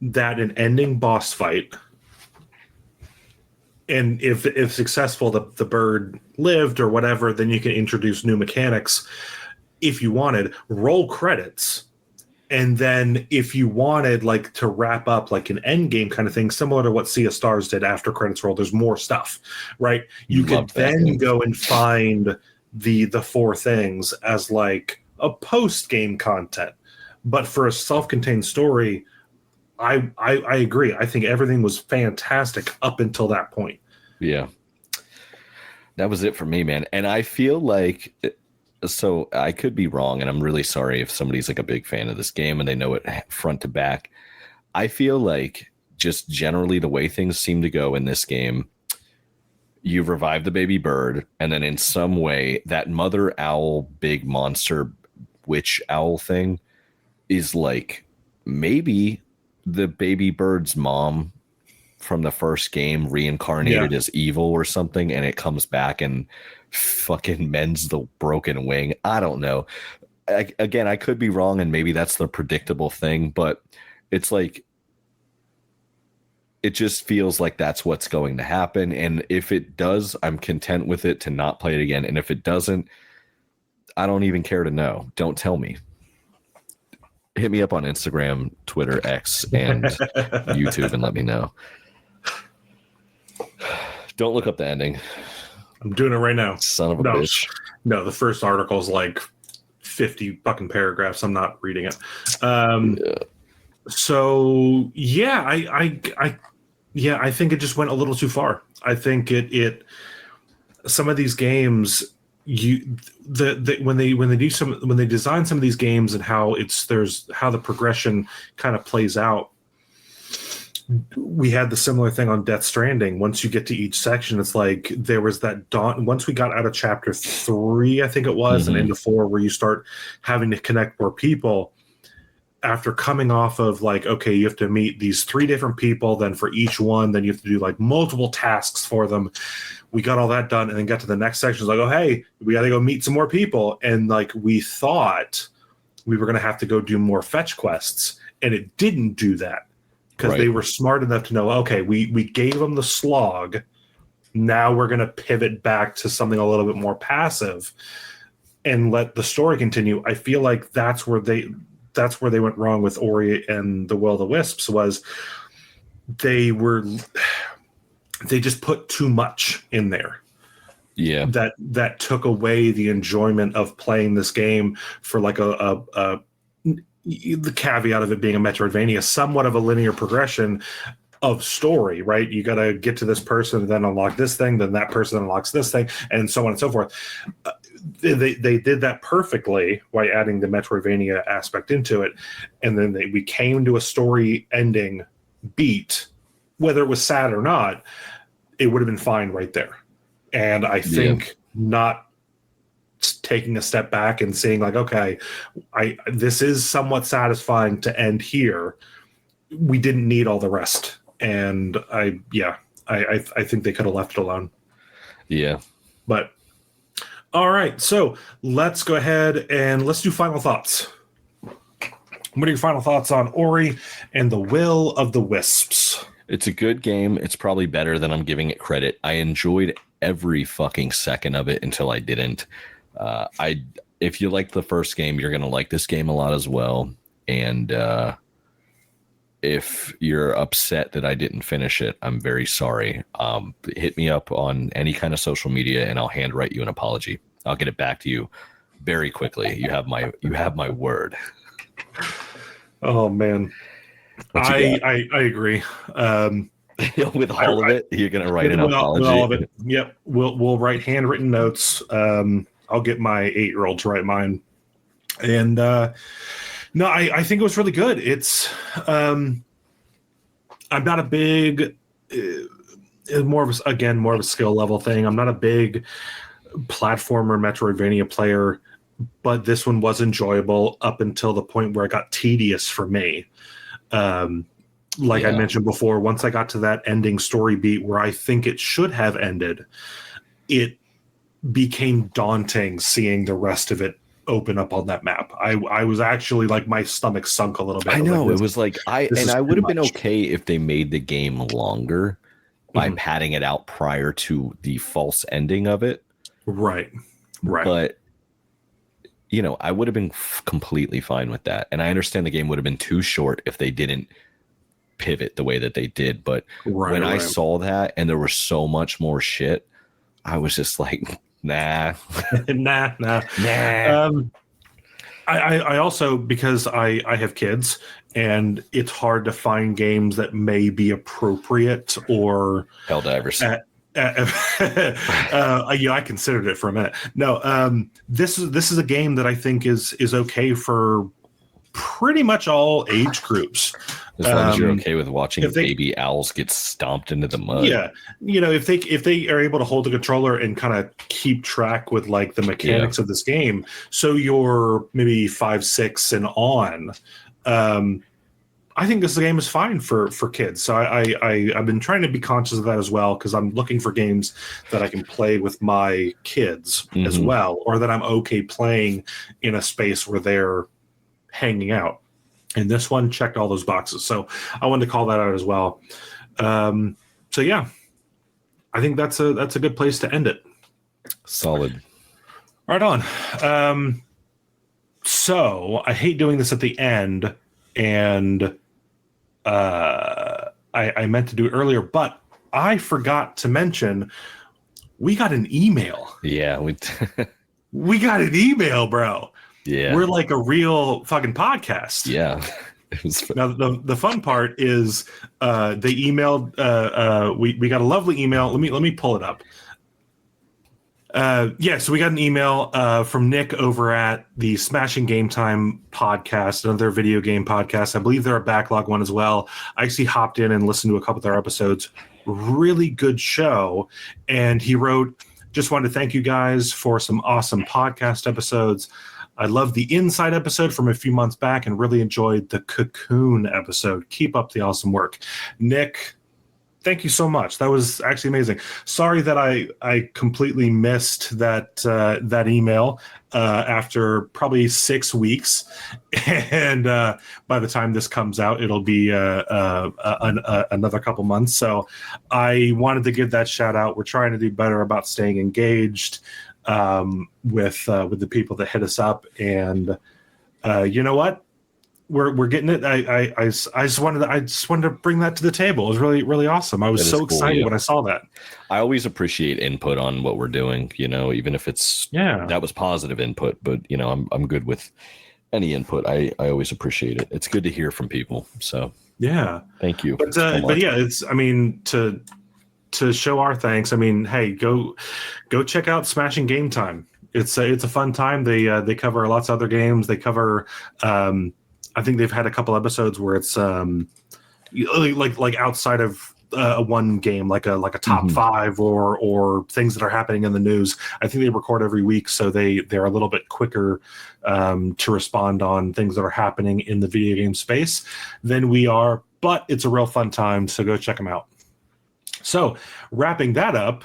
that an ending boss fight. And if successful, the bird lived or whatever, then you can introduce new mechanics. If you wanted, roll credits. And then if you wanted like to wrap up like an end game kind of thing, similar to what Sea of Stars did after credits roll, there's more stuff, right? You could then go and find the 4 things as like a post-game content. But for a self-contained story, I agree. I think everything was fantastic up until that point. Yeah. That was it for me, man. And I feel like, so I could be wrong, and I'm really sorry if somebody's like a big fan of this game and they know it front to back. I feel like just generally the way things seem to go in this game, you revive the baby bird, and then in some way that mother owl, big monster witch owl thing is like maybe the baby bird's mom from the first game reincarnated as evil or something, and it comes back and fucking mends the broken wing. I don't know. Again, I could be wrong, and maybe that's the predictable thing, but it's like it just feels like that's what's going to happen. And if it does, I'm content with it to not play it again. And if it doesn't, I don't even care to know. Don't tell me. Hit me up on Instagram, Twitter, X, and YouTube and let me know. Don't look up the ending. I'm doing it right now. Son of a bitch. No, the first article is like 50 fucking paragraphs. I'm not reading it. So yeah, I think it just went a little too far. I think it some of these games when they design some of these games and how the progression kind of plays out. We had the similar thing on Death Stranding. Once you get to each section, it's like there was that once we got out of chapter 3, I think it was, and into 4, where you start having to connect more people. After coming off of like, okay, you have to meet these 3 different people, then for each one, then you have to do like multiple tasks for them. We got all that done and then got to the next section. It's like, oh, hey, we got to go meet some more people. And like we thought we were going to have to go do more fetch quests, and it didn't do that because they were smart enough to know, okay, we gave them the slog. Now we're going to pivot back to something a little bit more passive and let the story continue. I feel like that's where that's where they went wrong with Ori and the Will of the Wisps, was they just put too much in there. Yeah. That took away the enjoyment of playing this game for like the caveat of it being a Metroidvania, somewhat of a linear progression of story, right? You got to get to this person and then unlock this thing, then that person unlocks this thing, and so on and so forth. They did that perfectly by adding the Metroidvania aspect into it, and then we came to a story ending beat, whether it was sad or not, it would have been fine right there. And I think not taking a step back and seeing like, okay, this is somewhat satisfying to end here. We didn't need all the rest. And I think they could have left it alone. Yeah. But all right, so let's go ahead and let's do final thoughts. What are your final thoughts on Ori and the Will of the Wisps? It's a good game. It's probably better than I'm giving it credit. I enjoyed every fucking second of it until I didn't. If you like the first game, you're going to like this game a lot as well. And if you're upset that I didn't finish it, I'm very sorry. Hit me up on any kind of social media and I'll handwrite you an apology. I'll get it back to you very quickly. You have my word. Oh man. I agree. With all of it, you're gonna write an apology. With all of it, yep. We'll write handwritten notes. I'll get my 8-year-old to write mine. And no, I think it was really good. It's I'm not a big more of a skill level thing. I'm not a big platformer Metroidvania player, but this one was enjoyable up until the point where it got tedious for me. I mentioned before, once I got to that ending story beat where I think it should have ended, it became daunting seeing the rest of it open up on that map. I was actually like, my stomach sunk a little bit. I know, it was like I would have been okay if they made the game longer by padding it out prior to the false ending of it. Right. But I would have been completely fine with that. And I understand the game would have been too short if they didn't pivot the way that they did. But when I saw that and there was so much more shit, I was just like, nah. nah. I also, because I have kids and it's hard to find games that may be appropriate or Helldivers. I considered it for a minute. No, this is a game that I think is okay for pretty much all age groups. As long as you're okay with watching baby owls get stomped into the mud. Yeah, if they are able to hold the controller and kind of keep track with like the mechanics of this game, so you're maybe 5, 6 and on. I think this game is fine for kids. So I've been trying to be conscious of that as well, because I'm looking for games that I can play with my kids as well, or that I'm okay playing in a space where they're hanging out. And this one checked all those boxes. So I wanted to call that out as well. So yeah, I think that's a good place to end it. Solid. Right on. So I hate doing this at the end, and I meant to do it earlier, but I forgot to mention we got an email. Yeah, we got an email, bro. Yeah, we're like a real fucking podcast. Yeah. Now the fun part is they emailed. We got a lovely email. Let me pull it up. So we got an email from Nick over at the Smashing Game Time podcast, another video game podcast. I believe they're a backlog one as well. I actually hopped in and listened to a couple of their episodes. Really good show. And he wrote, just wanted to thank you guys for some awesome podcast episodes. I love the Inside episode from a few months back and really enjoyed the Cocoon episode. Keep up the awesome work. Nick, thank you so much. That was actually amazing. Sorry that I completely missed that email after probably 6 weeks. And by the time this comes out, it'll be another couple months. So I wanted to give that shout out. We're trying to do better about staying engaged with the people that hit us up. And you know what? we're getting it. I just wanted to bring that to the table. It was really, really awesome. I was so excited when I saw that. I always appreciate input on what we're doing, even if it's that was positive input, but I'm good with any input. I always appreciate it. It's good to hear from people. So yeah, thank you. But yeah, it's to show our thanks. I mean, hey, go check out Smashing Game Time. It's a fun time. They cover lots of other games. They cover I think they've had a couple episodes where it's like outside of one game, like a top five or things that are happening in the news. I think they record every week, so they're a little bit quicker to respond on things that are happening in the video game space than we are. But it's a real fun time, so go check them out. So wrapping that up,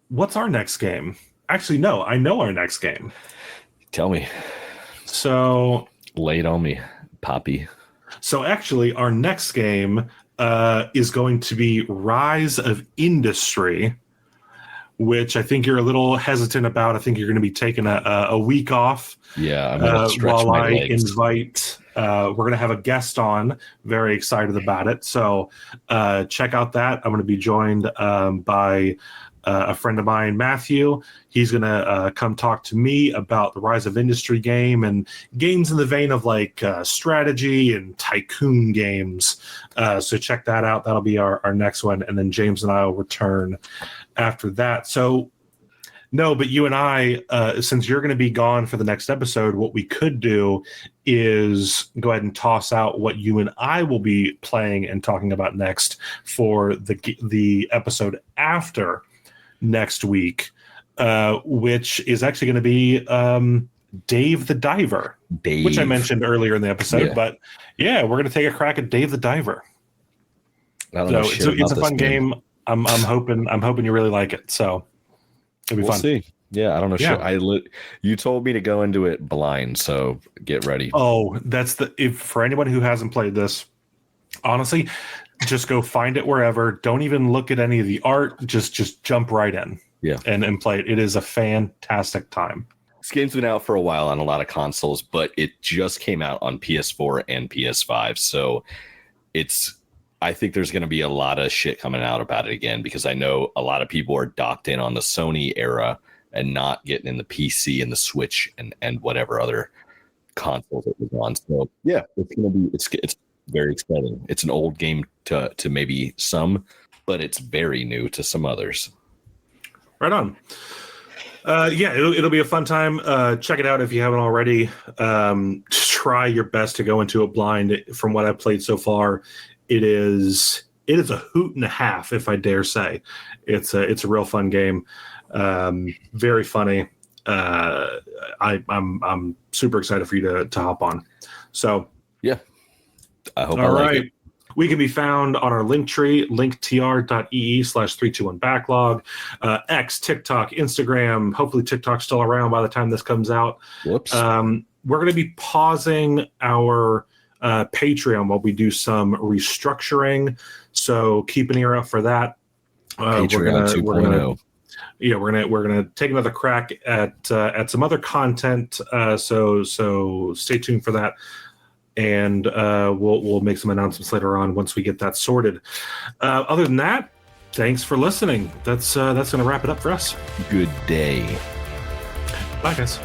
what's our next game? Actually, no, I know our next game. Tell me. So lay it on me, Poppy. So actually, our next game is going to be Rise of Industry, which I think you're a little hesitant about. I think you're going to be taking a week off. Yeah, I'm going to stretch while my I legs. invite. We're going to have a guest on. Very excited about it. So check out that. I'm going to be joined by a friend of mine, Matthew. He's going to come talk to me about the Rise of Industry game and games in the vein of like strategy and tycoon games. So check that out. That'll be our next one. And then James and I will return after that. So no, but you and I, since you're going to be gone for the next episode, what we could do is go ahead and toss out what you and I will be playing and talking about next for the episode after next week, which is actually going to be Dave the Diver, which I mentioned earlier in the episode. Yeah. But yeah, we're going to take a crack at Dave the Diver. So it's a fun game. I'm hoping you really like it. So it'll be fun. See. Yeah, I don't know. Yeah. You told me to go into it blind, so get ready. Oh, that's for anyone who hasn't played this, honestly, just go find it wherever. Don't even look at any of the art. Just jump right in. Yeah, and play it. It is a fantastic time. This game's been out for a while on a lot of consoles, but it just came out on PS4 and PS5. So I think there's going to be a lot of shit coming out about it again, because I know a lot of people are docked in on the Sony era and not getting in the PC and the Switch and whatever other consoles it was on. So yeah, it's going to be it's very exciting. It's an old game to maybe some, but it's very new to some others. Right on. Yeah, it'll be a fun time. Check it out if you haven't already. Try your best to go into it blind. From what I've played so far, it is a hoot and a half, if I dare say. It's a real fun game. Very funny. I'm super excited for you to hop on. So yeah, I hope. All right. We can be found on our link tree, linktr.ee/321backlog, X, TikTok, Instagram. Hopefully TikTok's still around by the time this comes out. Whoops. We're going to be pausing our Patreon while we do some restructuring. So keep an ear out for that. Patreon 2.0. Yeah, we're gonna take another crack at some other content. So stay tuned for that. And we'll make some announcements later on once we get that sorted. Other than that, thanks for listening. That's going to wrap it up for us. Good day. Bye, guys.